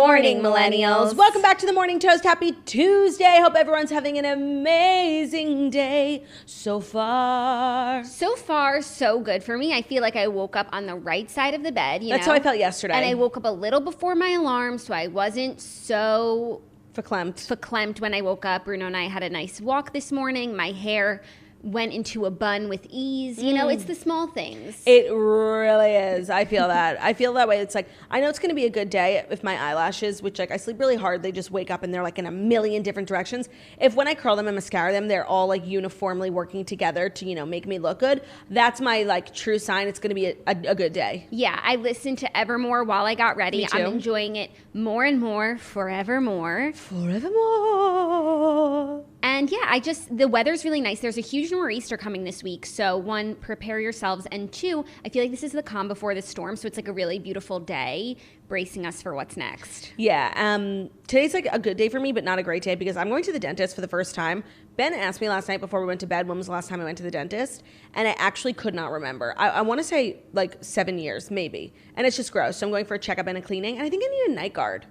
morning, millennials. Welcome back to the Morning Toast. Happy Tuesday. Hope everyone's having an amazing day so far. So far, so good for me. I feel like I woke up on the right side of the bed. That's how I felt yesterday. And I woke up a little before my alarm, so I wasn't so verklempt when I woke up. Bruno and I had a nice walk this morning. My hair went into a bun with ease. You know, it's the small things. It really is. I feel that. I feel that way. It's like, I know it's going to be a good day if my eyelashes, which like I sleep really hard, they just wake up and they're like in a million different directions. If when I curl them and mascara them, they're all like uniformly working together to, you know, make me look good. That's my like true sign. It's going to be a good day. Yeah. I listened to Evermore while I got ready. Me too. I'm enjoying it more and more, forevermore. Forevermore. And yeah, the weather's really nice. There's a huge nor'easter coming this week. So one, prepare yourselves. And two, I feel like this is the calm before the storm. So it's like a really beautiful day bracing us for what's next. Yeah. Today's like a good day for me, but not a great day because I'm going to the dentist for the first time. Ben asked me last night before we went to bed, when was the last time I went to the dentist? And I actually could not remember. I want to say like 7 years, maybe. And it's just gross. So I'm going for a checkup and a cleaning. And I think I need a night guard.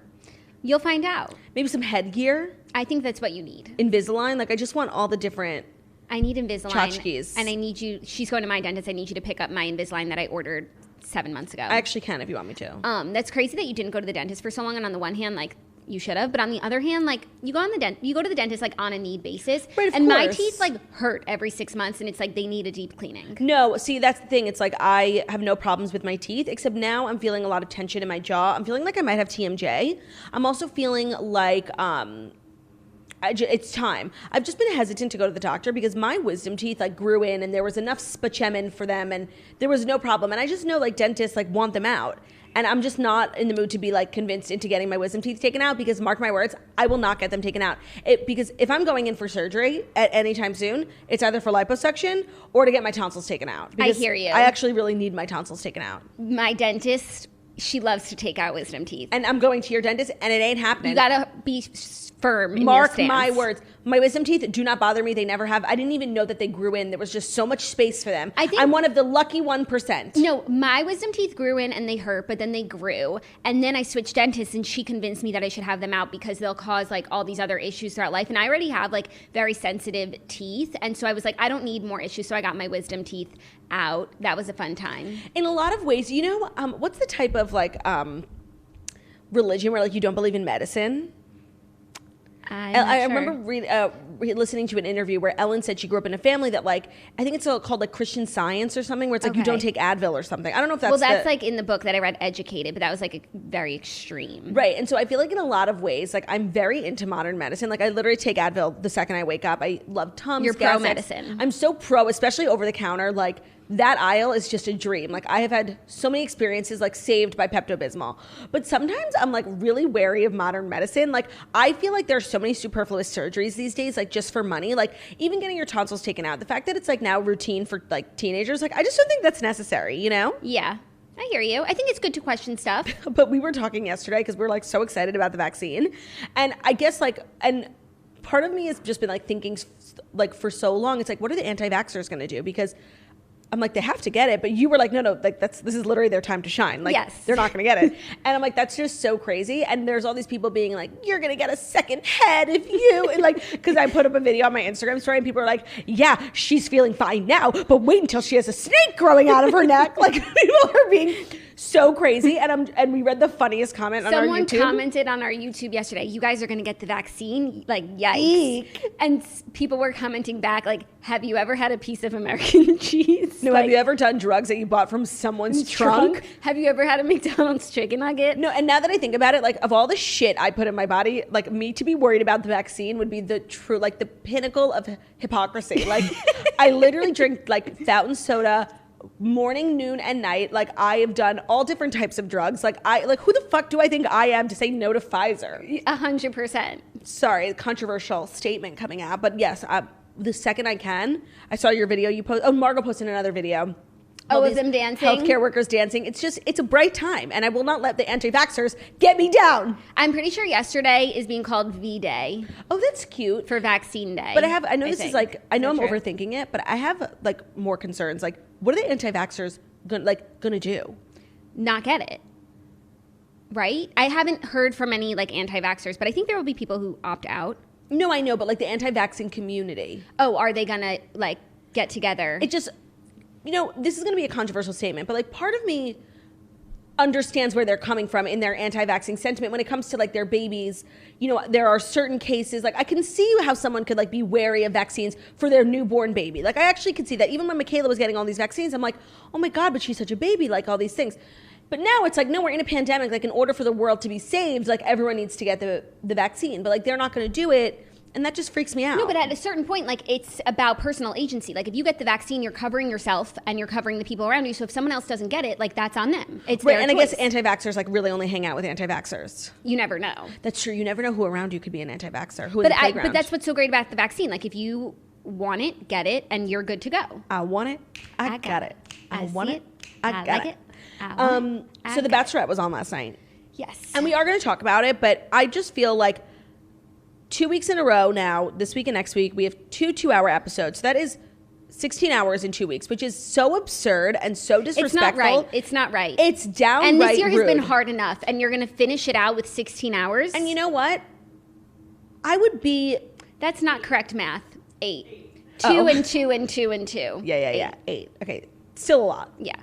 You'll find out. Maybe some headgear. I think that's what you need. Invisalign. Like, I just want all the different... I need Invisalign. Tchotchkes. And I need you... She's going to my dentist. I need you to pick up my Invisalign that I ordered 7 months ago. I actually can if you want me to. That's crazy that you didn't go to the dentist for so long. And on the one hand, like, you should have. But on the other hand, like, you go to the dentist, like, on a need basis. Right, and course. my teeth, like, hurt every 6 months. And it's like they need a deep cleaning. No, see, that's the thing. It's like I have no problems with my teeth, except now I'm feeling a lot of tension in my jaw. I'm feeling like I might have TMJ. I'm also feeling like... it's time. I've just been hesitant to go to the doctor because my wisdom teeth like grew in and there was enough spachemin for them and there was no problem. And I just know like dentists like want them out. And I'm just not in the mood to be like convinced into getting my wisdom teeth taken out because mark my words, I will not get them taken out. Because if I'm going in for surgery at any time soon, it's either for liposuction or to get my tonsils taken out. I hear you. I actually really need my tonsils taken out. My dentist, she loves to take out wisdom teeth. And I'm going to your dentist and it ain't happening. You gotta be firm in Mark your stance. my words. My wisdom teeth do not bother me. They never have. I didn't even know that they grew in. There was just so much space for them. I'm one of the lucky 1%. No, my wisdom teeth grew in and they hurt, but then they grew. And then I switched dentists and she convinced me that I should have them out because they'll cause like all these other issues throughout life. And I already have like very sensitive teeth. And so I was like, I don't need more issues. So I got my wisdom teeth out. That was a fun time. In a lot of ways, you know, what's the type of like religion where like you don't believe in medicine? I remember listening to an interview where Ellen said she grew up in a family that like, I think it's called like Christian Science or something where it's like you don't take Advil or something. I don't know if that's that's like in the book that I read, Educated, but that was like a very extreme. Right. And so I feel like in a lot of ways, like I'm very into modern medicine. Like I literally take Advil the second I wake up. I love Tums. You're pro medicine. I'm so pro, especially over the counter. Like that aisle is just a dream. Like I have had so many experiences like saved by Pepto-Bismol. But sometimes I'm like really wary of modern medicine. Like I feel like there's so many superfluous surgeries these days, like just for money. Like even getting your tonsils taken out. The fact that it's like now routine for like teenagers, like I just don't think that's necessary, you know? Yeah. I hear you. I think it's good to question stuff. But we were talking yesterday because we're like so excited about the vaccine. And I guess like, and part of me has just been like thinking like for so long, it's like, what are the anti-vaxxers going to do? Because I'm like, they have to get it. But you were like, no, like this is literally their time to shine. Like, yes. They're not going to get it. And I'm like, that's just so crazy. And there's all these people being like, you're going to get a second head if you, and like, because I put up a video on my Instagram story and people are like, yeah, she's feeling fine now, but wait until she has a snake growing out of her neck. Like people are being so crazy. And we read the funniest comment on our YouTube. Someone commented on our YouTube yesterday, you guys are going to get the vaccine? Like, yikes. Eek. And people were commenting back like, have you ever had a piece of American cheese? No, like, have you ever done drugs that you bought from someone's trunk? Have you ever had a McDonald's chicken nugget? No, and now that I think about it, like of all the shit I put in my body, like me to be worried about the vaccine would be the true, like the pinnacle of hypocrisy. Like I literally drink like fountain soda morning, noon, and night. Like I have done all different types of drugs. Like who the fuck do I think I am to say no to Pfizer? 100%. Sorry, controversial statement coming out, but yes, the second I can. I saw your video you post. Oh, Margot posted another video. Oh, of them dancing? Healthcare workers dancing. It's a bright time, and I will not let the anti-vaxxers get me down. I'm pretty sure yesterday is being called V-Day. Oh, that's cute. For Vaccine Day. But I know I'm overthinking it, but I have like more concerns. Like, what are the anti-vaxxers gonna do? Not get it. right? I haven't heard from any like anti-vaxxers, but I think there will be people who opt out. No, I know, but like the anti-vaccine community. Oh, are they gonna like get together? It just, this is going to be a controversial statement, but like part of me understands where they're coming from in their anti-vaccine sentiment when it comes to like their babies. There are certain cases, like I can see how someone could like be wary of vaccines for their newborn baby. Like I actually could see that. Even when Michaela was getting all these vaccines, I'm like, oh my God, but she's such a baby, like all these things. But now it's like, no, we're in a pandemic. Like in order for the world to be saved, like everyone needs to get the vaccine. But like they're not going to do it. And that just freaks me out. No, but at a certain point, like it's about personal agency. Like if you get the vaccine, you're covering yourself and you're covering the people around you. So if someone else doesn't get it, like that's on them. It's right, their and choice. I guess anti-vaxxers like really only hang out with anti-vaxxers. You never know. That's true. You never know who around you could be an anti-vaxxer. But that's what's so great about the vaccine. Like if you want it, get it, and you're good to go. I want it. I got it. I want it. I got like it. So The Bachelorette was on last night. Yes. And we are going to talk about it, but I just feel like 2 weeks in a row now, this week and next week, we have 2 2-hour episodes. So that is 16 hours in 2 weeks, which is so absurd and so disrespectful. It's not right. It's downright And this year has rude. been hard enough, and you're going to finish it out with 16 hours? And you know what? I would be... That's not correct math. 8. 2 Oh. and 2 and 2 and 2. Yeah. 8. Okay. Still a lot. Yeah.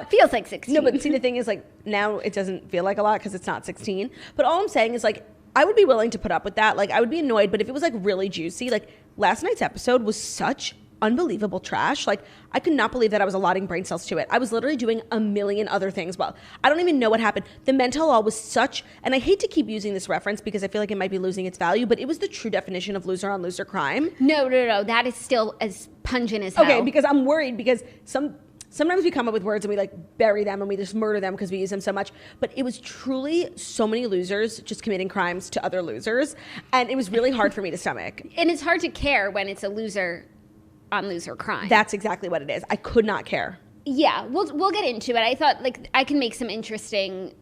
Feels like 16. No, but see, the thing is, like, now it doesn't feel like a lot because it's not 16. But all I'm saying is, like, I would be willing to put up with that. Like, I would be annoyed, but if it was, like, really juicy, like, last night's episode was such unbelievable trash. Like, I could not believe that I was allotting brain cells to it. I was literally doing a million other things well. I don't even know what happened. The mental law was such, and I hate to keep using this reference because I feel like it might be losing its value, but it was the true definition of loser on loser crime. No. That is still as pungent as hell. Okay, because I'm worried because sometimes we come up with words and we like bury them and we just murder them because we use them so much. But it was truly so many losers just committing crimes to other losers. And it was really hard for me to stomach. And it's hard to care when it's a loser on loser crime. That's exactly what it is. I could not care. Yeah, we'll get into it. I thought like I can make some interesting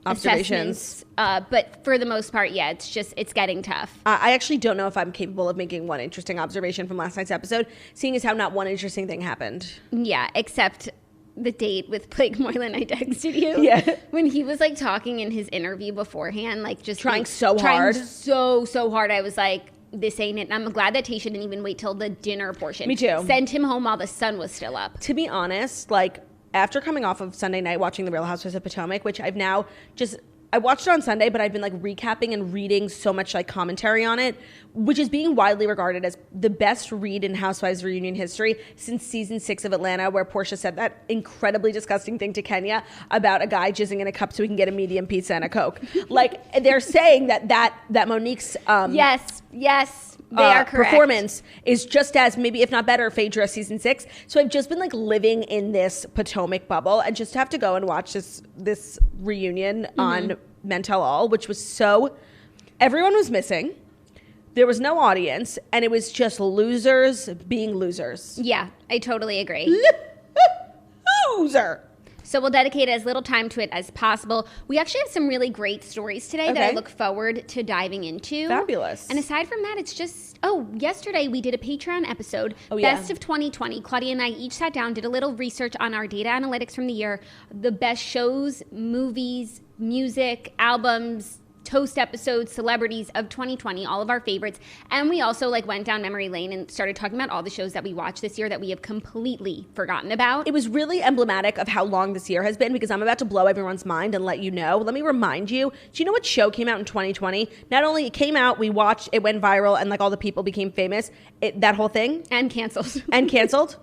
Observations. But for the most part, yeah, it's getting tough. I actually don't know if I'm capable of making one interesting observation from last night's episode, seeing as how not one interesting thing happened. Yeah, except the date with Blake Moylan I texted you. Yeah. When he was like talking in his interview beforehand, like just trying like, so hard. So hard. I was like, this ain't it. And I'm glad that Tayshia didn't even wait till the dinner portion. Me too. Send him home while the sun was still up. To be honest, like, after coming off of Sunday night watching The Real Housewives of Potomac, which I've now I watched it on Sunday, but I've been like recapping and reading so much like commentary on it, which is being widely regarded as the best read in Housewives reunion history since season 6 of Atlanta, where Portia said that incredibly disgusting thing to Kenya about a guy jizzing in a cup so he can get a medium pizza and a Coke. Like, they're saying that Monique's yes. They are correct. Performance is just as, maybe if not better, Phaedra season 6. So I've just been like living in this Potomac bubble, and just have to go and watch this reunion on Men Tell All, which was so, everyone was missing. There was no audience, and it was just losers being losers. Yeah, I totally agree. Loser. So we'll dedicate as little time to it as possible. We actually have some really great stories today that I look forward to diving into. Fabulous. And aside from that, it's just, yesterday we did a Patreon episode, Best of 2020. Claudia and I each sat down, did a little research on our data analytics from the year, the best shows, movies, music, albums, toast episodes, celebrities of 2020, all of our favorites. And we also went down memory lane and started talking about all the shows that we watched this year that we have completely forgotten about. It was really emblematic of how long this year has been, because I'm about to blow everyone's mind and let you know. Let me remind you, do you know what show came out in 2020? Not only it came out, we watched, it went viral, and all the people became famous. That whole thing. And canceled. And canceled.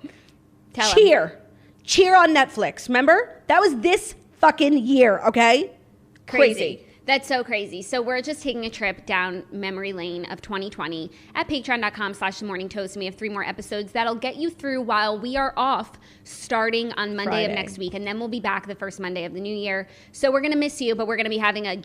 Tell Cheer. them. Cheer on Netflix. Remember? That was this fucking year, okay? Crazy. That's so crazy. So we're just taking a trip down memory lane of 2020 at patreon.com/themorningtoast. And we have 3 more episodes that'll get you through while we are off starting on Monday of next week. And then we'll be back the first Monday of the new year. So we're going to miss you, but we're going to be having a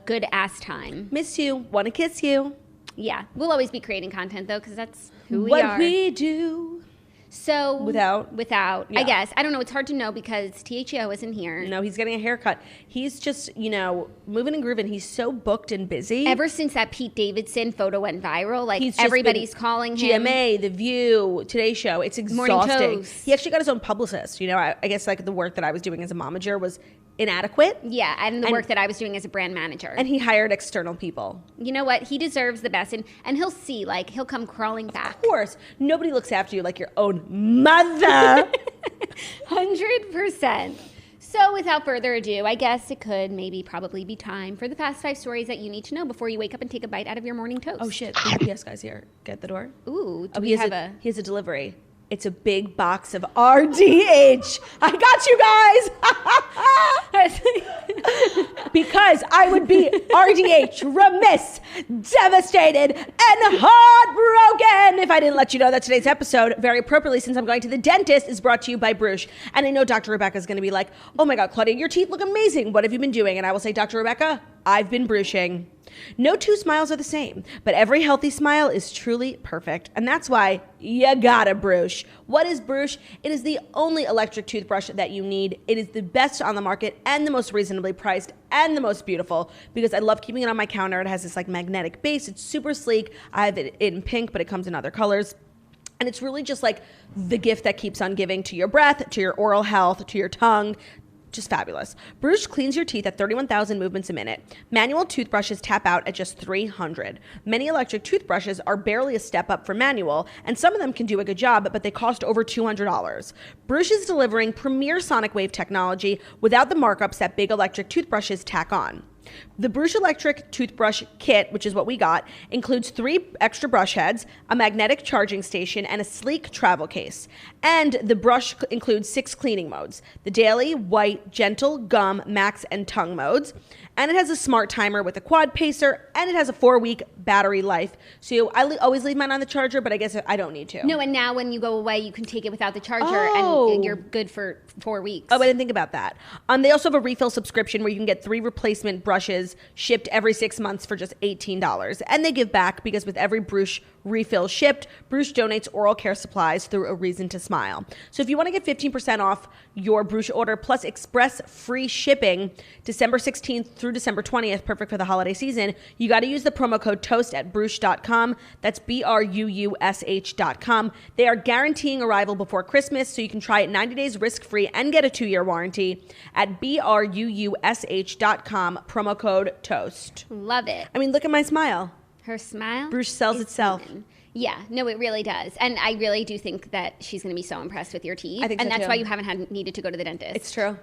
good ass time. Miss you. Want to kiss you. Yeah. We'll always be creating content, though, because that's who we are. What we do. So Without, yeah. I guess. I don't know. It's hard to know because THEO isn't here. No, he's getting a haircut. He's just, moving and grooving. He's so booked and busy. Ever since that Pete Davidson photo went viral, like He's everybody's calling him. GMA, The View, Today Show. It's exhausting. Morning Toast. He actually got his own publicist. I guess like the work that I was doing as a momager was inadequate. Yeah, and the work that I was doing as a brand manager. And he hired external people. You know what? He deserves the best. And he'll see, like, he'll come crawling back. Of course. Nobody looks after you like your own mother. 100%. So without further ado, I guess it could probably be time for the fast 5 stories that you need to know before you wake up and take a bite out of your morning toast. Oh, shit. The UPS guy's here. Get the door. Ooh, he has a delivery. It's a big box of RDH. I got you guys. Because I would be RDH, remiss, devastated, and heartbroken if I didn't let you know that today's episode, very appropriately since I'm going to the dentist, is brought to you by Bruush. And I know Dr. Rebecca is going to be like, oh my God, Claudia, your teeth look amazing. What have you been doing? And I will say, Dr. Rebecca, I've been brushing. No two smiles are the same, but every healthy smile is truly perfect. And that's why you gotta Bruush. What is Bruush? It is the only electric toothbrush that you need. It is the best on the market and the most reasonably priced and the most beautiful because I love keeping it on my counter. It has this like magnetic base. It's super sleek. I have it in pink, but it comes in other colors. And it's really just like the gift that keeps on giving to your breath, to your oral health, to your tongue. Just fabulous. Bruush cleans your teeth at 31,000 movements a minute. Manual toothbrushes tap out at just 300. Many electric toothbrushes are barely a step up from manual, and some of them can do a good job, but they cost over $200. Bruush is delivering premier sonic wave technology without the markups that big electric toothbrushes tack on. The Bruush electric toothbrush kit, which is what we got, includes 3 extra brush heads, a magnetic charging station, and a sleek travel case. And the brush includes 6 cleaning modes: the daily, white, gentle, gum, max, and tongue modes. And it has a smart timer with a quad pacer, and it has a 4-week battery life. So I always leave mine on the charger, but I guess I don't need to. No, and now when you go away, you can take it without the charger, and you're good for 4 weeks. Oh, I didn't think about that. They also have a refill subscription where you can get 3 replacement brushes shipped every 6 months for just $18. And they give back because with every Bruush refill shipped, Bruush donates oral care supplies through A Reason to Smile. So if you want to get 15% off your Bruush order plus express free shipping December 16th through December 20th, perfect for the holiday season, you got to use the promo code TOAST at Bruush.com. That's BRUUSH.com. They are guaranteeing arrival before Christmas, so you can try it 90 days risk-free and get a 2-year warranty at BRUUSH.com, promo code TOAST. Love it. I mean, look at my smile. Her smile? Bruush sells itself. Human. Yeah, no, it really does. And I really do think that she's going to be so impressed with your teeth. I think so, and that's too. why you haven't needed to go to the dentist. It's true.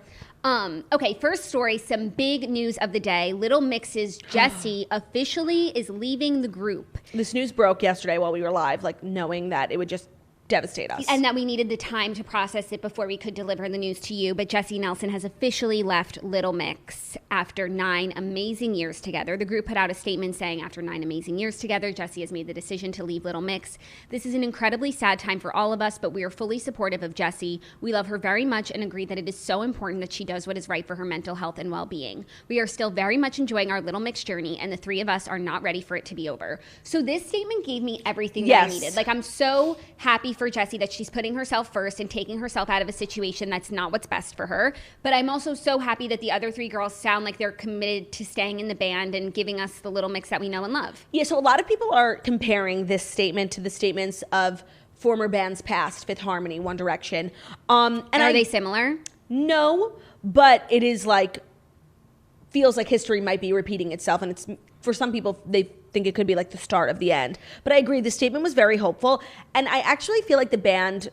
Okay, first story, some big news of the day. Little Mix's Jesy officially is leaving the group. This news broke yesterday while we were live, like knowing that it would just devastate us. And that we needed the time to process it before we could deliver the news to you. But Jesy Nelson has officially left Little Mix after 9 amazing years together. The group put out a statement saying after 9 amazing years together, Jesy has made the decision to leave Little Mix. This is an incredibly sad time for all of us, but we are fully supportive of Jesy. We love her very much and agree that it is so important that she does what is right for her mental health and well-being. We are still very much enjoying our Little Mix journey, and the 3 of us are not ready for it to be over. So this statement gave me everything that I needed. Like, I'm so happy for Jesy that she's putting herself first and taking herself out of a situation that's not what's best for her. But I'm also so happy that the other 3 girls sound like they're committed to staying in the band and giving us the Little Mix that we know and love. Yeah, so a lot of people are comparing this statement to the statements of former bands past, Fifth Harmony, One Direction. And are they similar? No, but it is like, feels like history might be repeating itself, and it's, for some people, they think it could be like the start of the end. But I agree, the statement was very hopeful, and I actually feel like the band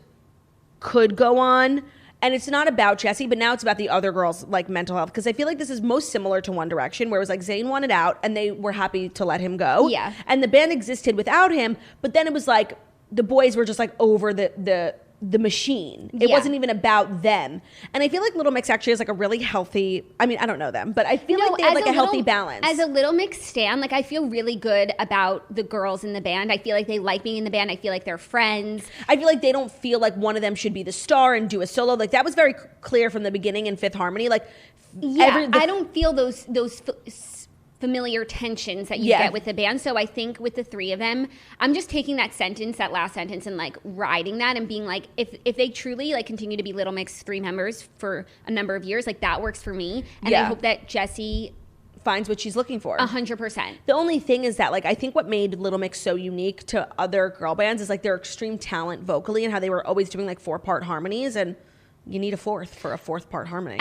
could go on, and it's not about Jesy, but now it's about the other girls' like mental health, because I feel like this is most similar to One Direction, where it was like Zayn wanted out, and they were happy to let him go. Yeah. And the band existed without him, but then it was like the boys were just like over the machine. It wasn't even about them. And I feel like Little Mix actually is like a really healthy, I mean, I don't know them, but I feel like they have like a healthy balance. As a Little Mix stan, like I feel really good about the girls in the band. I feel like they like being in the band. I feel like they're friends. I feel like they don't feel like one of them should be the star and do a solo. Like that was very clear from the beginning in Fifth Harmony. Like I don't feel those familiar tensions that you get with the band. So I think with the three of them, I'm just taking that last sentence, and like riding that and being like, if they truly like continue to be Little Mix 3 members for a number of years, like that works for me. And I hope that Jesy finds what she's looking for. 100%. The only thing is that, like, I think what made Little Mix so unique to other girl bands is like their extreme talent vocally and how they were always doing like 4-part harmonies, and you need a fourth for a 4th-part harmony.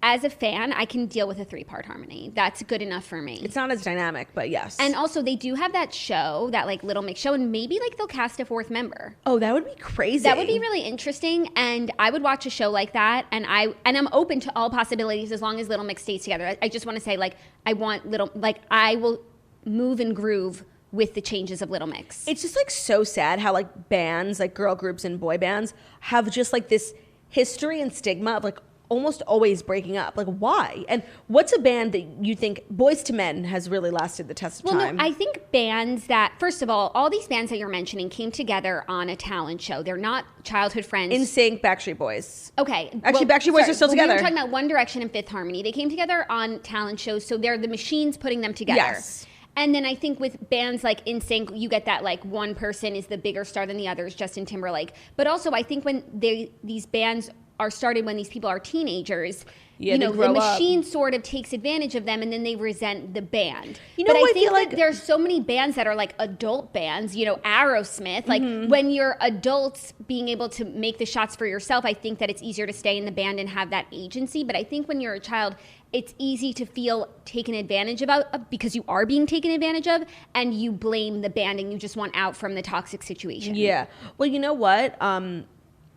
As a fan, I can deal with a 3-part harmony. That's good enough for me. It's not as dynamic, but yes. And also, they do have that show, that like Little Mix show, and maybe like they'll cast a 4th member. Oh, that would be crazy. That would be really interesting, and I would watch a show like that. And I'm open to all possibilities as long as Little Mix stays together. I just want to say, like, I will move and groove with the changes of Little Mix. It's just like so sad how like bands, like girl groups and boy bands, have just like this history and stigma of like almost always breaking up. Like, why? And what's a band that you think Boys to Men has really lasted the test of time? No, I think bands that, first of all these bands that you're mentioning came together on a talent show. They're not childhood friends. NSYNC, Backstreet Boys. Okay. Actually, Backstreet Boys are still together. We were talking about One Direction and Fifth Harmony. They came together on talent shows, so they're the machines putting them together. Yes. And then I think with bands like NSYNC, you get that like one person is the bigger star than the others, Justin Timberlake. But also I think when these bands are started when these people are teenagers, the machine sort of takes advantage of them, and then they resent the band. But I think like there's so many bands that are like adult bands, Aerosmith, like when you're adults being able to make the shots for yourself, I think that it's easier to stay in the band and have that agency. But I think when you're a child, it's easy to feel taken advantage of because you are being taken advantage of, and you blame the band and you just want out from the toxic situation. Yeah. Well, you know what?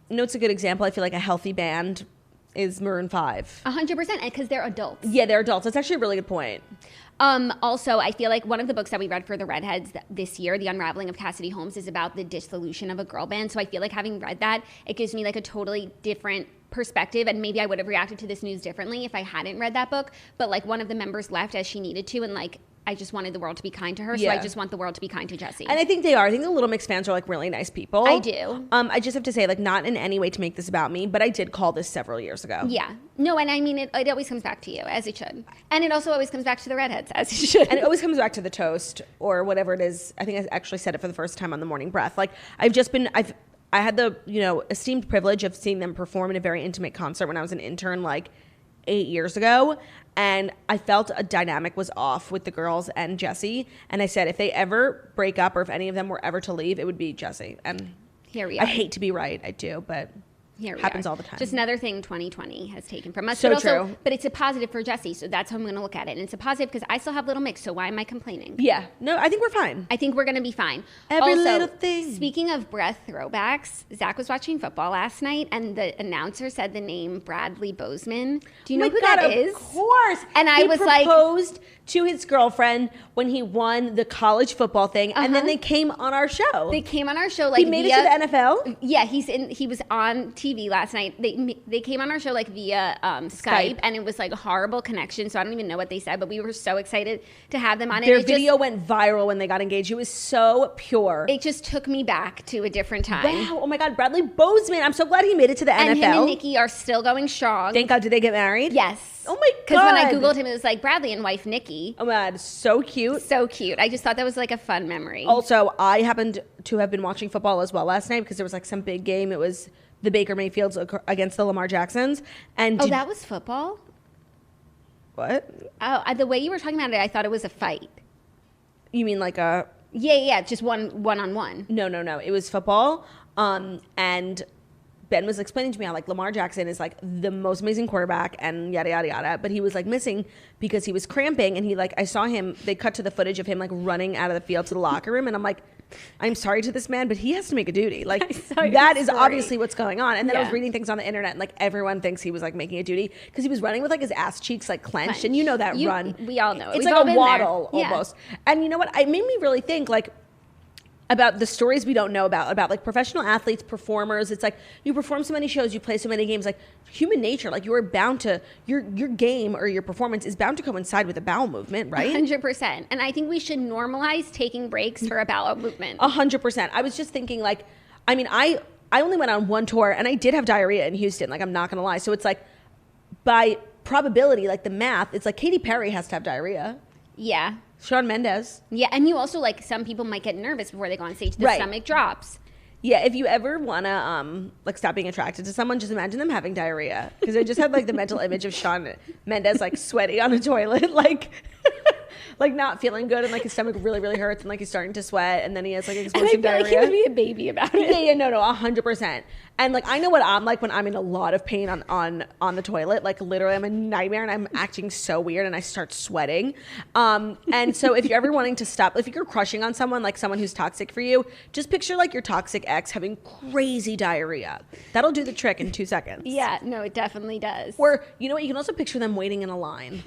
It's a good example. I feel like a healthy band is Maroon 5. 100%, because they're adults. Yeah, they're adults. That's actually a really good point. Also, I feel like one of the books that we read for the Redheads this year, The Unraveling of Cassidy Holmes, is about the dissolution of a girl band. So I feel like having read that, it gives me like a totally different perspective, and maybe I would have reacted to this news differently if I hadn't read that book. But like one of the members left as she needed to, and like I just wanted the world to be kind to her, so I just want the world to be kind to Jesy. And I think they are. I think the Little Mix fans are like really nice people. I do. I just have to say, like, not in any way to make this about me, but I did call this several years ago. Yeah. No, and I mean, it always comes back to you, as it should. And it also always comes back to the Redheads, as it should. And it always comes back to the toast or whatever it is. I think I actually said it for the first time on The Morning Breath. Like, I had the, esteemed privilege of seeing them perform in a very intimate concert when I was an intern, like 8 years ago. And I felt a dynamic was off with the girls and Jesy. And I said, if they ever break up or if any of them were ever to leave, it would be Jesy. And here we are. I hate to be right. I do, but here we happens are. all the time. Just another thing 2020 has taken from us. So but also, true. But it's a positive for Jesy, so that's how I'm going to look at it. And it's a positive because I still have Little Mix, so why am I complaining? Yeah. No, I think we're fine. I think we're going to be fine. Every also, little thing. Speaking of breath throwbacks, Zach was watching football last night, and the announcer said the name Bradley Bozeman. Do you know who that is? Of course. And I was like, he proposed to his girlfriend when he won the college football thing, and then they came on our show. They came on our show like he made it to the NFL. Yeah, he was on TV last night. They came on our show like via Skype, and it was like a horrible connection, so I don't even know what they said, but we were so excited to have them on. Their video went viral when they got engaged. It was so pure. It just took me back to a different time. Wow! Oh my God, Bradley Bozeman! I'm so glad he made it to the NFL. And him and Nikki are still going strong. Thank God. Did they get married? Yes. Oh my God! Because when I googled him, it was like Bradley and wife Nikki. Oh my God, so cute. So cute. I just thought that was like a fun memory. Also, I happened to have been watching football as well last night because there was like some big game. It was the Baker Mayfields against the Lamar Jacksons. And that was football? What? Oh, the way you were talking about it, I thought it was a fight. You mean like a... Yeah, just one-on-one. No. It was football. And Ben was explaining to me how like Lamar Jackson is like the most amazing quarterback and yada, yada, yada. But he was like missing because he was cramping. And I saw him, they cut to the footage of him like running out of the field to the locker room. And I'm like, I'm sorry to this man, but he has to make a duty. Like that is obviously what's going on. And then I was reading things on the internet and like everyone thinks he was like making a duty because he was running with like his ass cheeks like clenched. And you know that run. We all know it. It's We've like a waddle almost. Yeah. And you know what? It made me really think like about the stories we don't know about like professional athletes, performers. It's like you perform so many shows, you play so many games, like human nature, like you're bound to, your game or your performance is bound to coincide with a bowel movement, right? 100%. And I think we should normalize taking breaks for a bowel movement. 100%. I was just thinking like, I mean, I only went on one tour and I did have diarrhea in Houston, like I'm not gonna lie. So it's like by probability, like the math, it's like Katy Perry has to have diarrhea. Yeah. Shawn Mendes. Yeah, and you also, like, some people might get nervous before they go on stage. The stomach drops. Yeah, if you ever want to, like, stop being attracted to someone, just imagine them having diarrhea. Because I just had, like, the mental image of Shawn Mendes, like, sweaty on a toilet, like... like not feeling good and like his stomach really, really hurts and like he's starting to sweat and then he has like explosive diarrhea. Like he would be a baby about it. Yeah, no, 100%. And like I know what I'm like when I'm in a lot of pain on the toilet. Like literally I'm a nightmare and I'm acting so weird and I start sweating. And so if you're ever wanting to stop, if you're crushing on someone, like someone who's toxic for you, just picture like your toxic ex having crazy diarrhea. That'll do the trick in 2 seconds. Yeah, no, it definitely does. Or you know what? You can also picture them waiting in a line.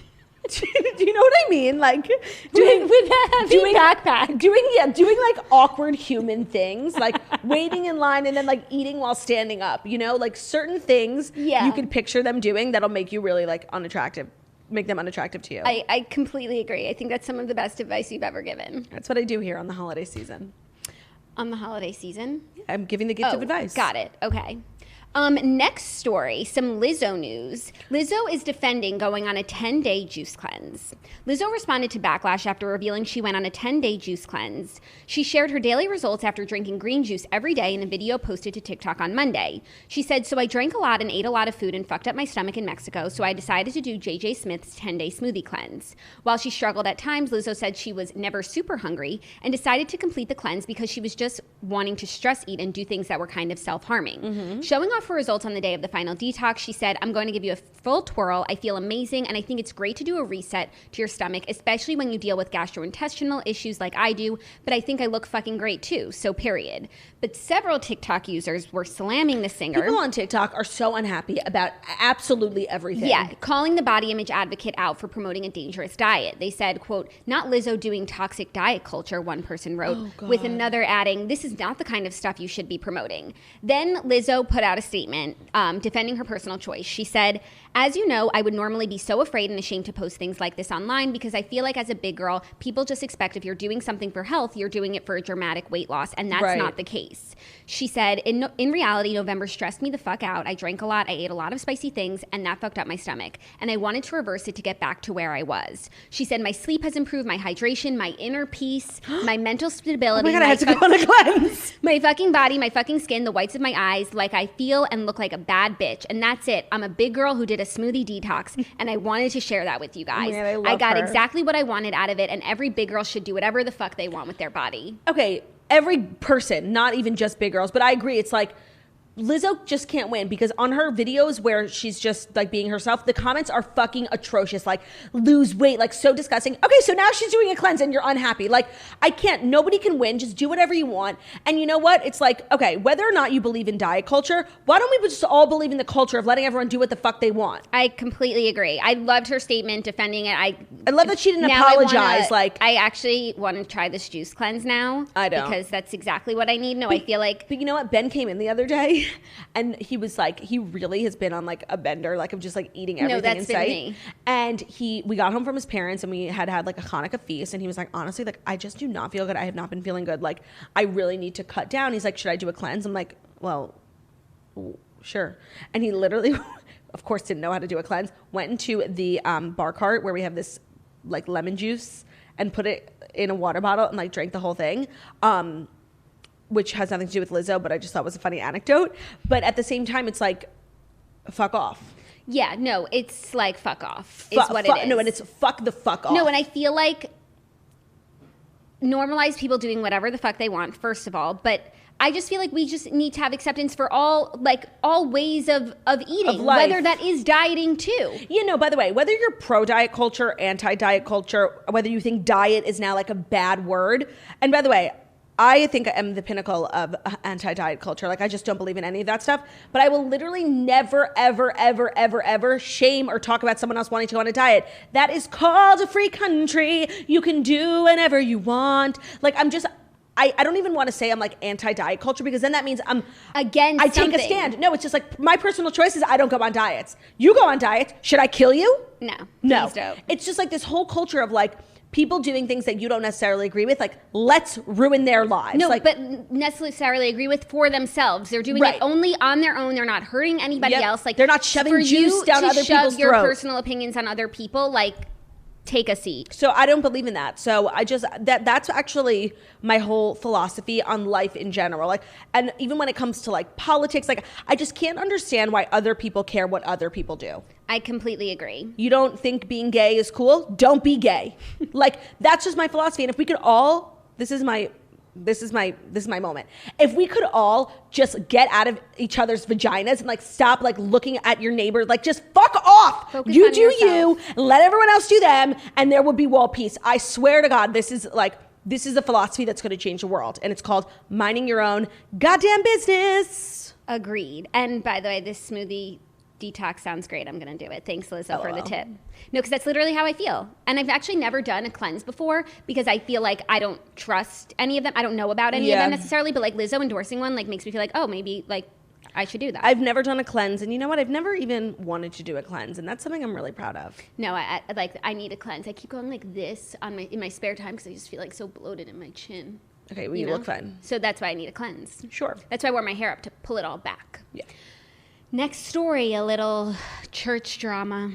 Do you know what I mean? Like with a heavy backpack, doing like awkward human things, like waiting in line and then like eating while standing up. You know, like certain things you can picture them doing that'll make you really like unattractive, make them unattractive to you. I completely agree. I think that's some of the best advice you've ever given. That's what I do here on the holiday season. On the holiday season, I'm giving the gift of advice. Got it. Okay. Next story, some Lizzo news. Lizzo is defending going on a 10-day juice cleanse. Lizzo responded to backlash after revealing she went on a 10-day juice cleanse. She shared her daily results after drinking green juice every day in a video posted to TikTok on Monday. She said, "So I drank a lot and ate a lot of food and fucked up my stomach in Mexico, so I decided to do JJ Smith's 10-day smoothie cleanse." While she struggled at times, Lizzo said she was never super hungry and decided to complete the cleanse because she was just wanting to stress eat and do things that were kind of self-harming. Mm-hmm. Showing off her results on the day of the final detox, she said, "I'm going to give you a full twirl. I feel amazing, and I think it's great to do a reset to your stomach, especially when you deal with gastrointestinal issues like I do, but I think I look fucking great too, so period." But several TikTok users were slamming the singer. People on TikTok are so unhappy about absolutely everything. Yeah, calling the body image advocate out for promoting a dangerous diet. They said, quote, "Not Lizzo doing toxic diet culture," one person wrote, with another adding, "This is not the kind of stuff you should be promoting." Then Lizzo put out a statement defending her personal choice. She said, "As you know, I would normally be so afraid and ashamed to post things like this online because I feel like as a big girl, people just expect if you're doing something for health, you're doing it for a dramatic weight loss, and that's not the case." She said, in reality, November stressed me the fuck out. I drank a lot, I ate a lot of spicy things, and that fucked up my stomach. And I wanted to reverse it to get back to where I was." She said, "My sleep has improved, my hydration, my inner peace, my mental stability." Oh my God, I had to go on a cleanse. "My fucking body, my fucking skin, the whites of my eyes, like I feel and look like a bad bitch. And that's it. I'm a big girl who did a smoothie detox, and I wanted to share that with you guys. Man, I got her. exactly what I wanted out of it, and every big girl should do whatever the fuck they want with their body." Okay, every person, not even just big girls, but I agree. It's like Lizzo just can't win because on her videos where she's just like being herself, the comments are fucking atrocious. Like, lose weight, like so disgusting. Okay, so now she's doing a cleanse and you're unhappy. Like, I can't, nobody can win. Just do whatever you want. And you know what? It's like, okay, whether or not you believe in diet culture, why don't we just all believe in the culture of letting everyone do what the fuck they want? I completely agree. I loved her statement defending it. I love that she didn't apologize. I actually want to try this juice cleanse now. I don't. Because that's exactly what I need. No, I feel like. But you know what? Ben came in the other day and he was like, he really has been on like a bender, like of just like eating everything in sight. Me. And we got home from his parents and we had like a Hanukkah feast and he was like, honestly, like I just do not feel good. I have not been feeling good. Like I really need to cut down. He's like, should I do a cleanse? I'm like, well, sure. And he literally, of course, didn't know how to do a cleanse. Went into the bar cart where we have this like lemon juice and put it in a water bottle and like drank the whole thing. Which has nothing to do with Lizzo, but I just thought was a funny anecdote. But at the same time, it's like, fuck off. Yeah, no, it's like fuck off is what it is. No, and it's fuck the fuck off. No, and I feel like normalize people doing whatever the fuck they want, first of all. But I just feel like we just need to have acceptance for all ways of eating, whether that is dieting too. You know, by the way, whether you're pro-diet culture, anti-diet culture, whether you think diet is now like a bad word. And by the way, I think I am the pinnacle of anti-diet culture. Like, I just don't believe in any of that stuff. But I will literally never, ever, ever, ever, ever shame or talk about someone else wanting to go on a diet. That is called a free country. You can do whatever you want. Like, I don't even want to say I'm like anti-diet culture because then that means I'm against something. Take a stand. No, it's just like my personal choice is I don't go on diets. You go on diets. Should I kill you? No. No. Please don't. It's just like this whole culture of like, people doing things that you don't necessarily agree with, like, let's ruin their lives. No, like, but necessarily agree with for themselves. They're doing it only on their own. They're not hurting anybody else. Like, they're not shoving juice down other people's throats. For you to shove your personal opinions on other people, like, take a seat. So I don't believe in that. So I just, that's actually my whole philosophy on life in general. Like, and even when it comes to like politics, like I just can't understand why other people care what other people do. I completely agree. You don't think being gay is cool? Don't be gay. Like, that's just my philosophy. And if we could all, this is my moment. If we could all just get out of each other's vaginas and like stop like looking at your neighbor, like just fuck off. Focus you on do yourself. you, let everyone else do them, and there would be world peace. I swear to God, this is a philosophy that's going to change the world, and it's called minding your own goddamn business. Agreed. And by the way, this smoothie detox sounds great. I'm going to do it. Thanks, Lizzo, for the tip. No, because that's literally how I feel. And I've actually never done a cleanse before because I feel like I don't trust any of them. I don't know about any of them necessarily, but like Lizzo endorsing one like makes me feel like, oh, maybe like I should do that. I've never done a cleanse, and you know what? I've never even wanted to do a cleanse, and that's something I'm really proud of. No, I need a cleanse. I keep going like this in my spare time because I just feel like so bloated in my chin. Okay, well, you look fine. So that's why I need a cleanse. Sure. That's why I wore my hair up to pull it all back. Yeah. Next story, a little church drama.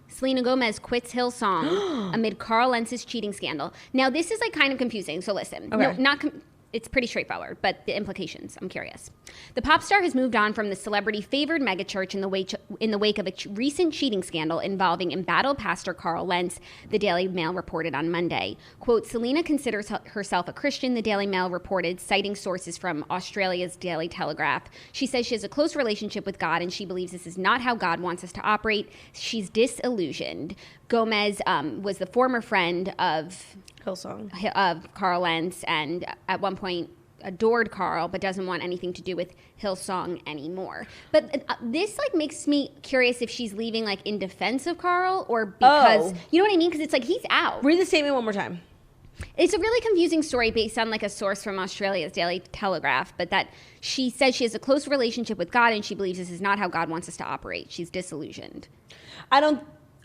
Selena Gomez quits Hillsong amid Carl Lentz's cheating scandal. Now, this is like kind of confusing, so listen. Okay. No, it's pretty straightforward, but the implications, I'm curious. The pop star has moved on from the celebrity-favored megachurch in the wake of a recent cheating scandal involving embattled pastor Carl Lentz, the Daily Mail reported on Monday. Quote, Selena considers herself a Christian, the Daily Mail reported, citing sources from Australia's Daily Telegraph. She says she has a close relationship with God, and she believes this is not how God wants us to operate. She's disillusioned. Gomez was the former friend of Hillsong. Of Carl Lentz, and at one point adored Carl, but doesn't want anything to do with Hillsong anymore. But this like makes me curious if she's leaving like in defense of Carl or because you know what I mean? Because it's like he's out. Read the statement one more time. It's a really confusing story based on like a source from Australia's Daily Telegraph, but that she says she has a close relationship with God and she believes this is not how God wants us to operate. She's disillusioned.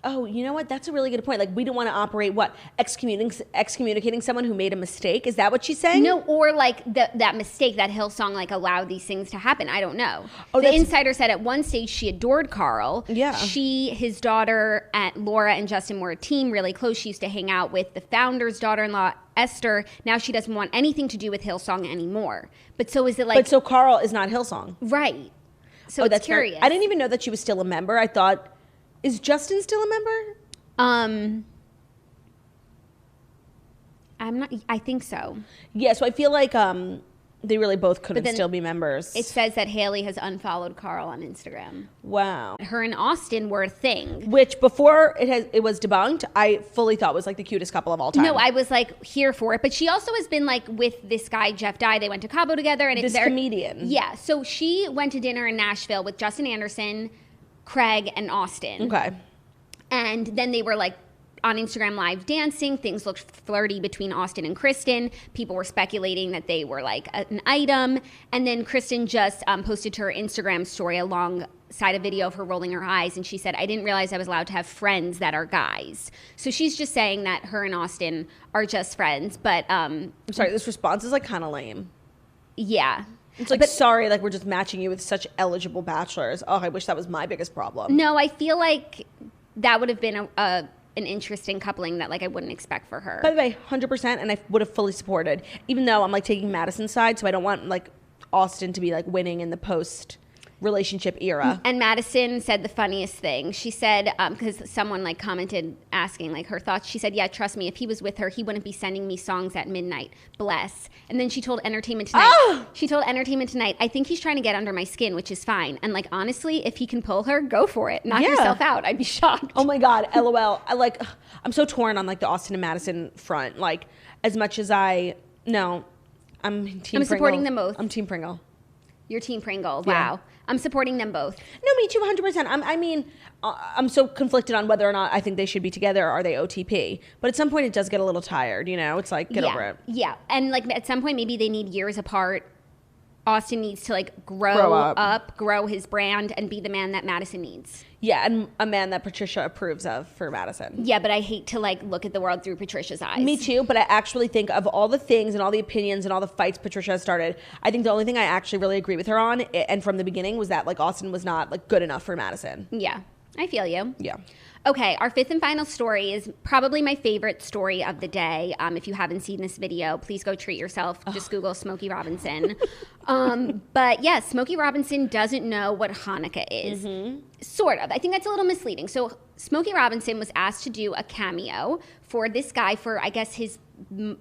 Oh, you know what? That's a really good point. Like, we don't want to operate, excommunicating someone who made a mistake? Is that what she's saying? No, or like that mistake that Hillsong like allowed these things to happen. I don't know. The insider said at one stage she adored Carl. Yeah. His daughter, Laura and Justin were a team really close. She used to hang out with the founder's daughter-in-law, Esther. Now she doesn't want anything to do with Hillsong anymore. But so is it like... But so Carl is not Hillsong. Right. So it's that's curious. I didn't even know that she was still a member. I thought... Is Justin still a member? I'm not. I think so. Yeah, so I feel like they really both couldn't still be members. It says that Haley has unfollowed Carl on Instagram. Wow. Her and Austen were a thing. Which before it was debunked, I fully thought was like the cutest couple of all time. No, I was like here for it. But she also has been like with this guy, Jeff Dye. They went to Cabo together. And this comedian. Yeah. So she went to dinner in Nashville with Justin Anderson, Craig, and Austen. Okay. And then they were like on Instagram Live dancing. Things looked flirty between Austen and Kristin. People were speculating that they were like an item. And then Kristin just posted to her Instagram story alongside a video of her rolling her eyes. And she said, I didn't realize I was allowed to have friends that are guys. So she's just saying that her and Austen are just friends. But I'm sorry, this response is like kind of lame. Yeah. It's like, sorry, like we're just matching you with such eligible bachelors. Oh, I wish that was my biggest problem. No, I feel like that would have been an interesting coupling that like I wouldn't expect for her. By the way, 100%, and I would have fully supported, even though I'm like taking Madison's side, so I don't want like Austen to be like winning in the post relationship era. And Madison said the funniest thing. She said, because someone like commented asking like her thoughts, she said, yeah, trust me, if he was with her, he wouldn't be sending me songs at midnight. Bless. And then she told Entertainment Tonight, I think he's trying to get under my skin, which is fine. And like, honestly, if he can pull her, go for it. Knock yourself out. I'd be shocked. Oh my God, LOL. I'm so torn on like the Austen and Madison front. Like, as much as I'm Team Pringle. Supporting them both. I'm Team Pringle. You're Team Pringle. Wow. Yeah. I'm supporting them both. No, me too, 100%. I'm so conflicted on whether or not I think they should be together or are they OTP. But at some point, it does get a little tired, you know? It's like, get over it. Yeah. And like at some point, maybe they need years apart. Austen needs to like grow up, grow his brand, and be the man that Madison needs. Yeah, and a man that Patricia approves of for Madison. Yeah, but I hate to like look at the world through Patricia's eyes. Me too, but I actually think of all the things and all the opinions and all the fights Patricia has started, I think the only thing I actually really agree with her on, and from the beginning, was that like Austen was not like good enough for Madison. Yeah, I feel you. Yeah. Okay, our fifth and final story is probably my favorite story of the day. If you haven't seen this video, please go treat yourself. Just Google Smokey Robinson. But yeah, Smokey Robinson doesn't know what Hanukkah is. Sort of. I think that's a little misleading. So Smokey Robinson was asked to do a cameo for this guy for, I guess, his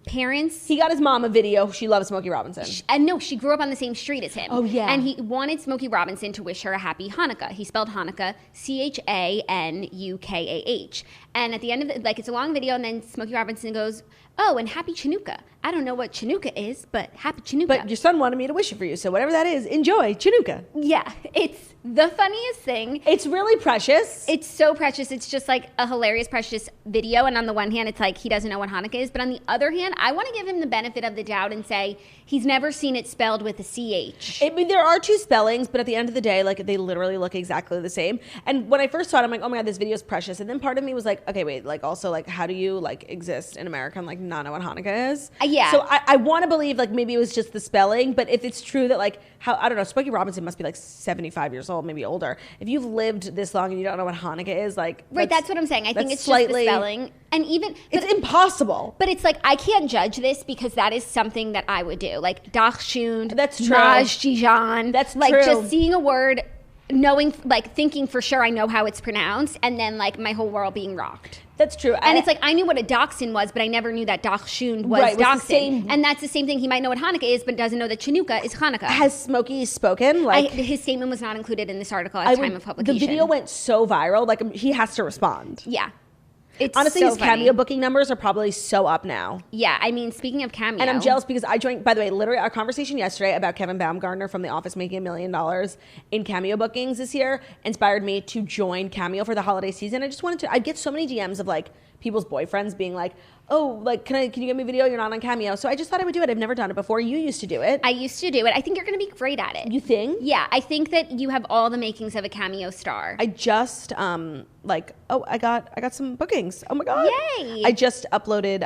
parents. He got his mom a video. She loves Smokey Robinson. And no, she grew up on the same street as him. Oh, yeah. And he wanted Smokey Robinson to wish her a happy Hanukkah. He spelled Hanukkah Chanukah. And at the end of it, like, it's a long video, and then Smokey Robinson goes, oh, and happy Chanukah. I don't know what Chanukah is, but happy Chanukah. But your son wanted me to wish it for you, so whatever that is, enjoy Chanukah. Yeah, it's the funniest thing. It's really precious. It's so precious. It's just like a hilarious, precious video. And on the one hand, it's like he doesn't know what Hanukkah is. But on the other hand, I want to give him the benefit of the doubt and say he's never seen it spelled with a CH. I mean, there are two spellings, but at the end of the day, like, they literally look exactly the same. And when I first saw it, I'm like, oh my God, this video is precious. And then part of me was like, okay, wait, like, also, like, how do you, like, exist in America and, like, not know what Hanukkah is? Yeah. So I want to believe, like, maybe it was just the spelling, but if it's true that, like, I don't know, Smokey Robinson must be, like, 75 years old, maybe older. If you've lived this long and you don't know what Hanukkah is, like... Right, that's what I'm saying. I think it's slightly, just the spelling. And even... It's impossible. But it's like, I can't judge this because that is something that I would do. Like, Dachshund, that's true. Maj Jijan. That's like, true. just seeing a word, knowing, like, thinking for sure I know how it's pronounced, and then, like, my whole world being rocked. That's true. And it's like, I knew what a dachshund was, but I never knew that dachshund was dachshund. And that's the same thing. He might know what Hanukkah is, but doesn't know that Chanukah is Hanukkah. Has Smokey spoken? Like, his statement was not included in this article at time of publication. The video went so viral. Like, he has to respond. Yeah. It's honestly, so his funny. cameo booking numbers are probably so up now. Yeah, I mean, speaking of cameo. And I'm jealous because I joined, by the way, literally our conversation yesterday about Kevin Baumgartner from The Office making $1 million in cameo bookings this year inspired me to join Cameo for the holiday season. I just wanted to, I get so many DMs of, like, people's boyfriends being like, oh, like, can you give me a video? You're not on Cameo. So I just thought I would do it. I've never done it before. You used to do it. I used to do it. I think you're going to be great at it. You think? Yeah, I think that you have all the makings of a Cameo star. I just, I got some bookings. Oh my God. Yay. I just uploaded,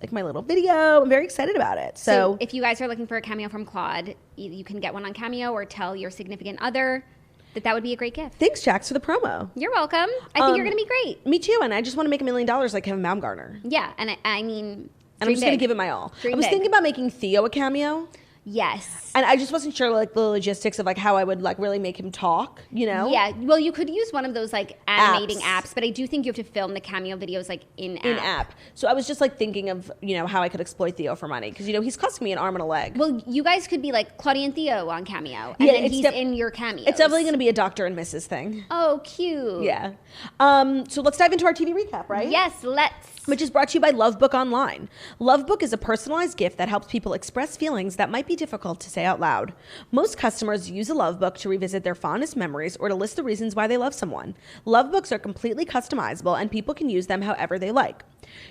like, my little video. I'm very excited about it. So if you guys are looking for a cameo from Claude, you can get one on Cameo or tell your significant other that would be a great gift. Thanks, Jax, for the promo. You're welcome. I think you're going to be great. Me too. And I just want to make $1 million like Kevin Baumgartner. Yeah. And I mean, and I'm just going to give it my all. I was thinking about making Theo a cameo. Yes. And I just wasn't sure, like, the logistics of, like, how I would, like, really make him talk, you know? Yeah. Well, you could use one of those, like, animating apps, but I do think you have to film the Cameo videos, like, in-app. So I was just, like, thinking of, you know, how I could exploit Theo for money. Because, you know, he's costing me an arm and a leg. Well, you guys could be, like, Claudia and Theo on Cameo. And then he's in your cameos. It's definitely going to be a Dr. and Mrs. thing. Oh, cute. Yeah. So let's dive into our TV recap, right? Yes, let's. Which is brought to you by LoveBook Online. LoveBook is a personalized gift that helps people express feelings that might be difficult to say out loud. Most customers use a LoveBook to revisit their fondest memories or to list the reasons why they love someone. LoveBooks are completely customizable and people can use them however they like.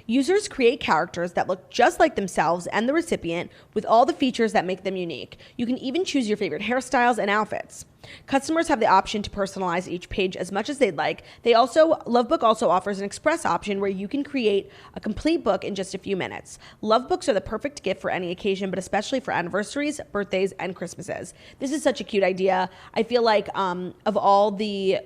Users create characters that look just like themselves and the recipient with all the features that make them unique. You can even choose your favorite hairstyles and outfits. Customers have the option to personalize each page as much as they'd like. LoveBook also offers an express option where you can create a complete book in just a few minutes. LoveBooks are the perfect gift for any occasion, but especially for anniversaries, birthdays, and Christmases. This is such a cute idea. I feel like of all the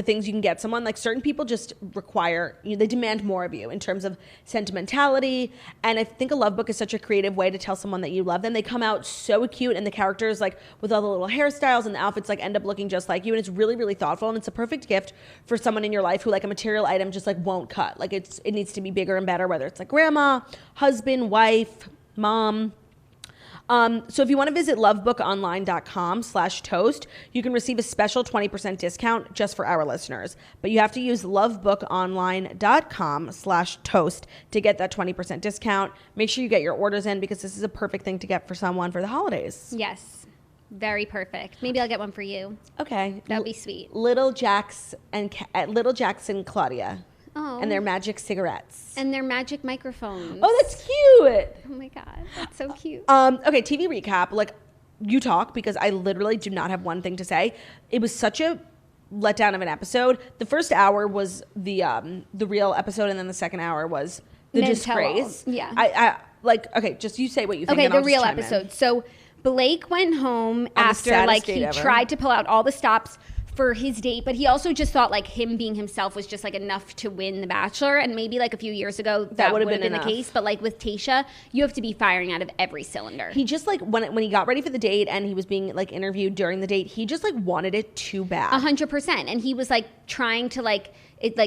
things you can get someone, like, certain people just require, they demand more of you in terms of sentimentality. And I think a love book is such a creative way to tell someone that you love them. They come out so cute, and the characters, like, with all the little hairstyles and the outfits, like, end up looking just like you. And it's really, really thoughtful. And it's a perfect gift for someone in your life who, like, a material item just, like, won't cut. Like, it needs to be bigger and better, whether it's like grandma, husband, wife, mom. So if you want to visit lovebookonline.com/toast, you can receive a special 20% discount just for our listeners. But you have to use lovebookonline.com/toast to get that 20% discount. Make sure you get your orders in because this is a perfect thing to get for someone for the holidays. Yes. Very perfect. Maybe I'll get one for you. Okay. That would be sweet. Little Jax and Claudia. Oh. And their magic cigarettes. And their magic microphones. Oh, that's cute. Oh my God, that's so cute. Okay, TV recap. Like, you talk because I literally do not have one thing to say. It was such a letdown of an episode. The first hour was the real episode, and then the second hour was the disgrace. Yeah. I like, okay, just you say what you think. Okay, the real episode. So Blake went home after, like, he tried to pull out all the stops for his date, but he also just thought like him being himself was just like enough to win The Bachelor. And maybe like a few years ago that would have been the case. But like with Tayshia, you have to be firing out of every cylinder. He just like when he got ready for the date and he was being like interviewed during the date, he just like wanted it too bad. 100%. And he was like trying to like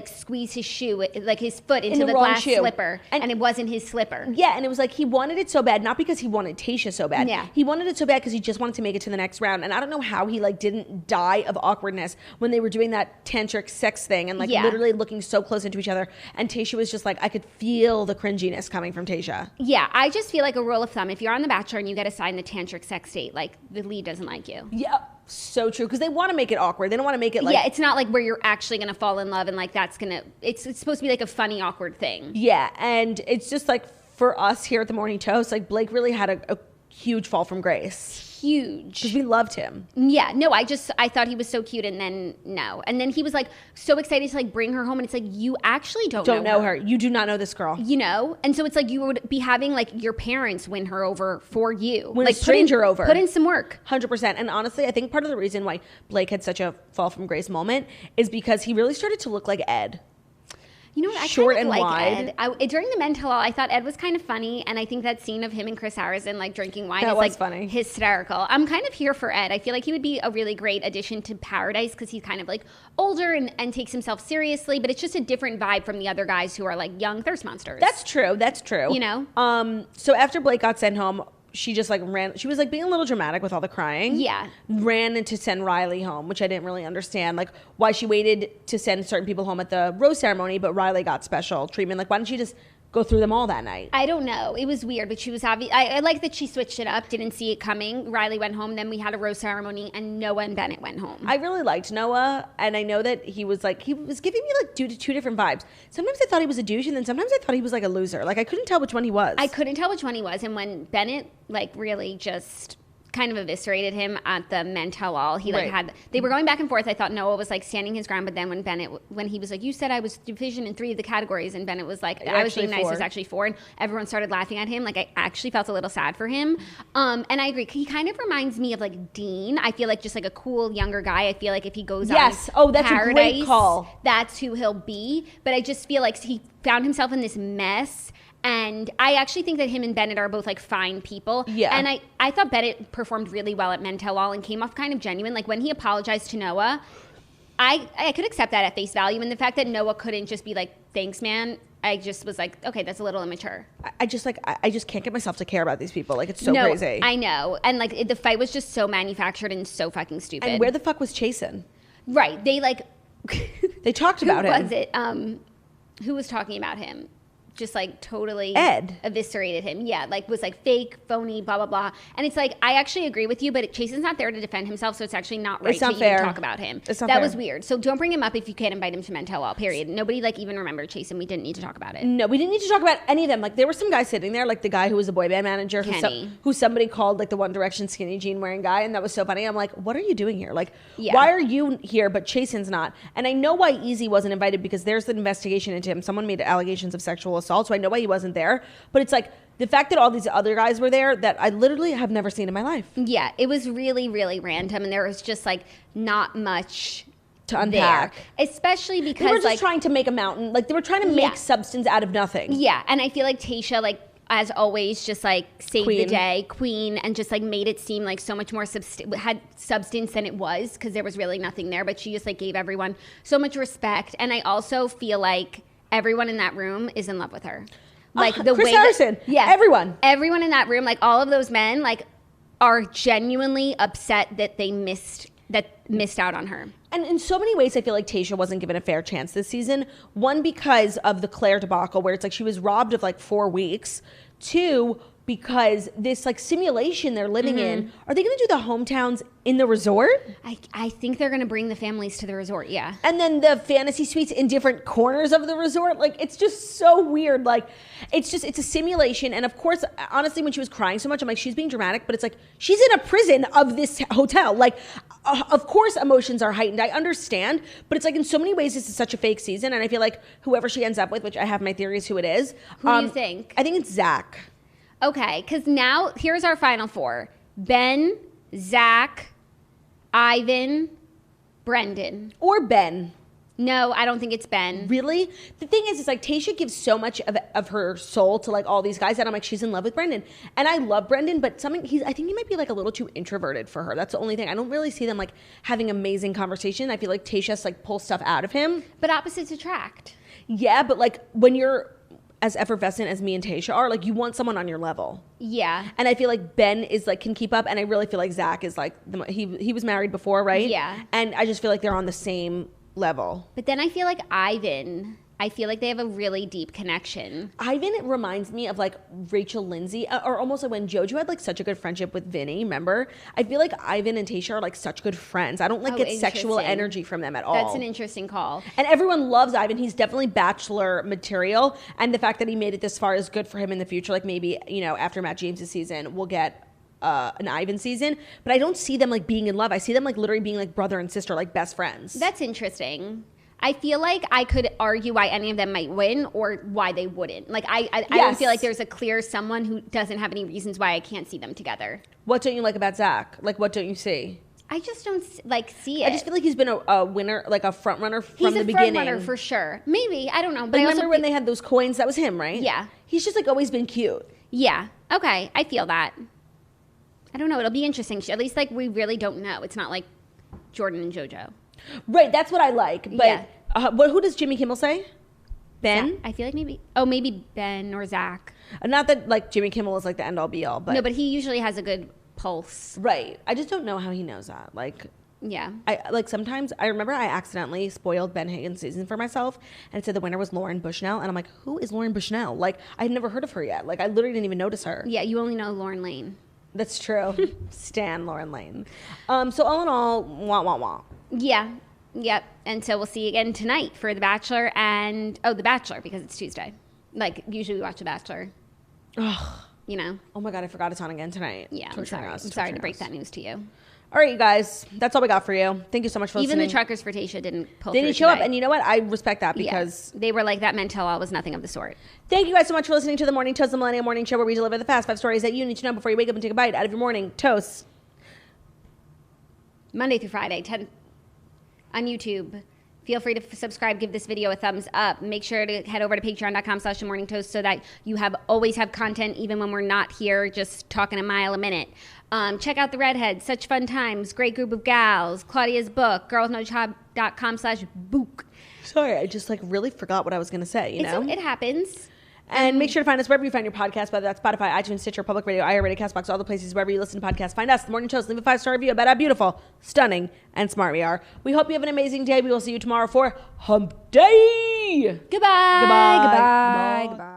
squeeze his shoe, like his foot into the glass slipper, and it wasn't his slipper. Yeah, and it was like he wanted it so bad, not because he wanted Tayshia so bad. Yeah. He wanted it so bad because he just wanted to make it to the next round. And I don't know how he like didn't die of awkwardness when they were doing that tantric sex thing and like literally looking so close into each other. And Tayshia was just like, I could feel the cringiness coming from Tayshia. Yeah, I just feel like a rule of thumb, if you're on The Bachelor and you get assigned the tantric sex date, like the lead doesn't like you. Yeah. So true, because they want to make it awkward. They don't want to make it like... Yeah, it's not like where you're actually going to fall in love and like that's going to... It's supposed to be like a funny, awkward thing. Yeah, and it's just like for us here at the Morning Toast, like Blake really had a huge fall from grace. Huge. Because we loved him. Yeah, no, I thought he was so cute, and then no. And then he was like so excited to like bring her home, and it's like, you actually don't know her. You do not know this girl. You know? And so it's like you would be having like your parents win her over for you. Win like a stranger over. Put in some work. 100%. And honestly, I think part of the reason why Blake had such a fall from grace moment is because he really started to look like Ed. You know what? I Short kind of and like wide. Ed. During the men tell all, I thought Ed was kind of funny, and I think that scene of him and Chris Harrison like drinking wine is was like funny. Hysterical. I'm kind of here for Ed. I feel like he would be a really great addition to Paradise because he's kind of like older and takes himself seriously, but it's just a different vibe from the other guys who are like young thirst monsters. That's true. That's true. You know? So after Blake got sent home, she just like ran. She was like being a little dramatic with all the crying. Yeah. Ran in to send Riley home, which I didn't really understand. Like why she waited to send certain people home at the rose ceremony, but Riley got special treatment. Like why didn't she just go through them all that night? I don't know. It was weird, but she was obvious. I like that she switched it up, didn't see it coming. Riley went home, then we had a rose ceremony, and Noah and Bennett went home. I really liked Noah, and I know that he was giving me like two different vibes. Sometimes I thought he was a douche, and then sometimes I thought he was like a loser. Like I couldn't tell which one he was. I couldn't tell which one he was, and when Bennett like really just kind of eviscerated him at the men tell all, he like they were going back and forth. I thought Noah was like standing his ground, but then when he was like, you said I was division in 3 of the categories, and Bennett was like, I was being nice, it was actually 4, and everyone started laughing at him. Like I actually felt a little sad for him. And I agree, he kind of reminds me of like Dean. I feel like just like a cool younger guy. I feel like if he goes on that's Paradise, a great call. That's who he'll be. But I just feel like he found himself in this mess. And I actually think that him and Bennett are both like fine people. Yeah. And I thought Bennett performed really well at Men Tell All and came off kind of genuine. Like when he apologized to Noah, I could accept that at face value. And the fact that Noah couldn't just be like, thanks, man, I just was like, okay, that's a little immature. I just can't get myself to care about these people. Like it's so crazy. I know. And like the fight was just so manufactured and so fucking stupid. And where the fuck was Chasen? Right. They like... They talked about him. Who was it? Who was talking about him? Just like totally eviscerated him. Yeah, like was like fake, phony, blah, blah, blah. And it's like, I actually agree with you, but Chasen's not there to defend himself, so it's actually not right to even talk about him. That was weird. So don't bring him up if you can't invite him to Men Tell All, period. Nobody like even remembered Chasen. We didn't need to talk about it. No, we didn't need to talk about any of them. Like there were some guys sitting there, like the guy who was a boy band manager, who somebody called like the One Direction skinny jean wearing guy, and that was so funny. I'm like, what are you doing here? Like, why are you here, but Chasen's not? And I know why Easy wasn't invited because there's an investigation into him. Someone made allegations of sexual assault, so I know why he wasn't there. But it's like the fact that all these other guys were there that I literally have never seen in my life. Yeah, it was really, really random, and there was just like not much to unpack, especially because they were just trying to make a mountain. Like they were trying to make substance out of nothing. Yeah, and I feel like Tayshia, like as always, just like saved the day, queen, and just like made it seem like so much more had substance than it was because there was really nothing there. But she just like gave everyone so much respect, and I also feel like everyone in that room is in love with her. Like the Chris way Harrison, everyone in that room, like all of those men, like are genuinely upset that they missed out on her. And in so many ways, I feel like Tayshia wasn't given a fair chance this season. One, because of the Claire debacle, where it's like she was robbed of like 4 weeks. 2, because this like simulation they're living in, are they going to do the hometowns in the resort? I think they're going to bring the families to the resort, yeah. And then the fantasy suites in different corners of the resort. Like, it's just so weird. Like, it's a simulation. And of course, honestly, when she was crying so much, I'm like, she's being dramatic, but it's like, she's in a prison of this hotel. Like, of course, emotions are heightened. I understand. But it's like, in so many ways, this is such a fake season. And I feel like whoever she ends up with, which I have my theories who it is. Who do you think? I think it's Zach. Okay, because now here's our final 4. Ben, Zach, Ivan, Brendan. Or Ben. No, I don't think it's Ben. Really? The thing is like Tayshia gives so much of her soul to like all these guys that I'm like, she's in love with Brendan. And I love Brendan, but I think he might be like a little too introverted for her. That's the only thing. I don't really see them like having amazing conversation. I feel like Tayshia like pulls stuff out of him. But opposites attract. Yeah, but like when you're as effervescent as me and Tayshia are, like you want someone on your level. Yeah. And I feel like Ben is like can keep up, and I really feel like Zach is like he was married before, right? Yeah. And I just feel like they're on the same level. But then I feel like Ivan, I feel like they have a really deep connection. Ivan, it reminds me of like Rachel Lindsay, or almost like when JoJo had like such a good friendship with Vinny, remember? I feel like Ivan and Tayshia are like such good friends. I don't like get sexual energy from them at all. That's an interesting call. And everyone loves Ivan. He's definitely Bachelor material. And the fact that he made it this far is good for him in the future. Like maybe, you know, after Matt James' season, we'll get an Ivan season. But I don't see them like being in love. I see them like literally being like brother and sister, like best friends. That's interesting. I feel like I could argue why any of them might win or why they wouldn't. Like, I don't feel like there's a clear someone who doesn't have any reasons why I can't see them together. What don't you like about Zach? Like, what don't you see? I just don't see it. I just feel like he's been a winner, like a front runner from the beginning. He's a front runner for sure. Maybe, I don't know. But like, remember when they had those coins? That was him, right? Yeah. He's just like always been cute. Yeah. Okay. I feel that. I don't know. It'll be interesting. At least like we really don't know. It's not like Jordan and JoJo. Right. That's what I like. But yeah. Who does Jimmy Kimmel say? Ben? Zach, I feel like maybe Ben or Zach. Not that like Jimmy Kimmel is like the end all be all, but no, but he usually has a good pulse. Right. I just don't know how he knows that. Like, yeah. I like sometimes I remember I accidentally spoiled Ben Higgins' season for myself and said the winner was Lauren Bushnell, and I'm like, who is Lauren Bushnell? Like, I'd never heard of her yet. Like, I literally didn't even notice her. Yeah, you only know Lauren Lane. That's true. Stan Lauren Lane. So all in all, wah. Yeah. Yep. And so we'll see you again tonight for The Bachelor and The Bachelor, because it's Tuesday. Like usually we watch The Bachelor. Ugh. You know. Oh my God, I forgot it's on again tonight. Yeah. I'm sorry to break that news to you. All right, you guys. That's all we got for you. Thank you so much for listening. Even the truckers for Tayshia didn't pull They through didn't show up, today. and you know what? I respect that because they were like, that men tell all was nothing of the sort. Thank you guys so much for listening to the Morning Toast, the Millennial Morning Show, where we deliver the fast 5 stories that you need to know before you wake up and take a bite out of your morning toast. Monday through Friday, 10 on YouTube. Feel free to subscribe, give this video a thumbs up. Make sure to head over to patreon.com/themorningtoast so that you always have content even when we're not here just talking a mile a minute. Check out The Redheads, such fun times, great group of gals, Claudia's book, girlsnojob.com/book. Sorry, I just like really forgot what I was going to say, you know? It happens. And make sure to find us wherever you find your podcast, whether that's Spotify, iTunes, Stitcher, Public Radio, iHeartRadio, CastBox, all the places wherever you listen to podcasts. Find us, The Morning Toast. Leave a 5-star review about how beautiful, stunning, and smart we are. We hope you have an amazing day. We will see you tomorrow for Hump Day. Goodbye. Goodbye. Goodbye. Goodbye.